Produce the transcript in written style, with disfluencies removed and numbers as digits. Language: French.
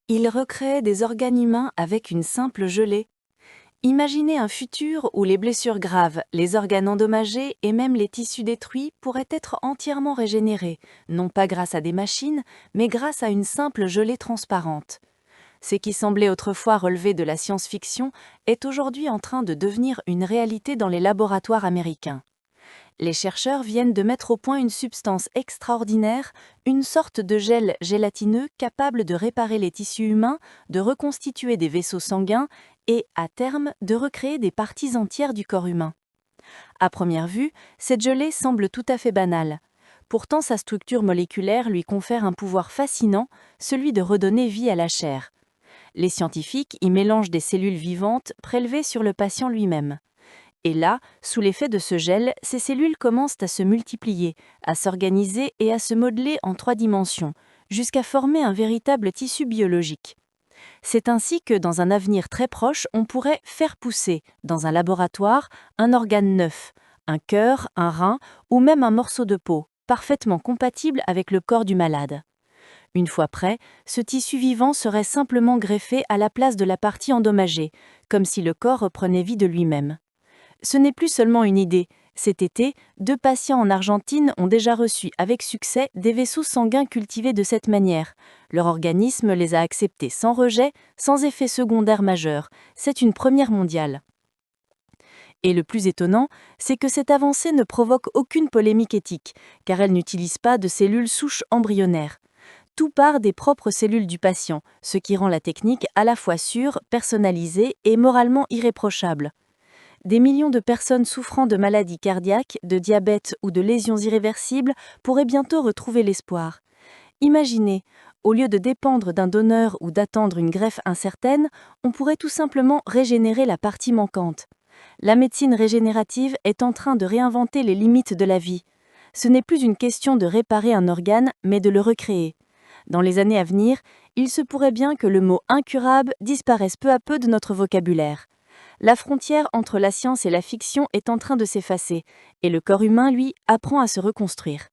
Il recrée des organes humains avec une simple gelée. Imaginez un futur où les blessures graves, les organes endommagés et même les tissus détruits pourraient être entièrement régénérés, non pas grâce à des machines, mais grâce à une simple gelée transparente. Ce qui semblait autrefois relever de la science-fiction est aujourd'hui en train de devenir une réalité dans les laboratoires américains. Les chercheurs viennent de mettre au point une substance extraordinaire, une sorte de gel gélatineux capable de réparer les tissus humains, de reconstituer des vaisseaux sanguins et, à terme, de recréer des parties entières du corps humain. À première vue, cette gelée semble tout à fait banale. Pourtant, sa structure moléculaire lui confère un pouvoir fascinant, celui de redonner vie à la chair. Les scientifiques y mélangent des cellules vivantes prélevées sur le patient lui-même. Et là, sous l'effet de ce gel, ces cellules commencent à se multiplier, à s'organiser et à se modeler en 3 dimensions, jusqu'à former un véritable tissu biologique. C'est ainsi que, dans un avenir très proche, on pourrait faire pousser, dans un laboratoire, un organe neuf, un cœur, un rein ou même un morceau de peau, parfaitement compatible avec le corps du malade. Une fois prêt, ce tissu vivant serait simplement greffé à la place de la partie endommagée, comme si le corps reprenait vie de lui-même. Ce n'est plus seulement une idée. Cet été, 2 patients en Argentine ont déjà reçu avec succès des vaisseaux sanguins cultivés de cette manière. Leur organisme les a acceptés sans rejet, sans effet secondaire majeur. C'est une première mondiale. Et le plus étonnant, c'est que cette avancée ne provoque aucune polémique éthique, car elle n'utilise pas de cellules souches embryonnaires. Tout part des propres cellules du patient, ce qui rend la technique à la fois sûre, personnalisée et moralement irréprochable. Des millions de personnes souffrant de maladies cardiaques, de diabète ou de lésions irréversibles pourraient bientôt retrouver l'espoir. Imaginez, au lieu de dépendre d'un donneur ou d'attendre une greffe incertaine, on pourrait tout simplement régénérer la partie manquante. La médecine régénérative est en train de réinventer les limites de la vie. Ce n'est plus une question de réparer un organe, mais de le recréer. Dans les années à venir, il se pourrait bien que le mot incurable disparaisse peu à peu de notre vocabulaire. La frontière entre la science et la fiction est en train de s'effacer, et le corps humain, lui, apprend à se reconstruire.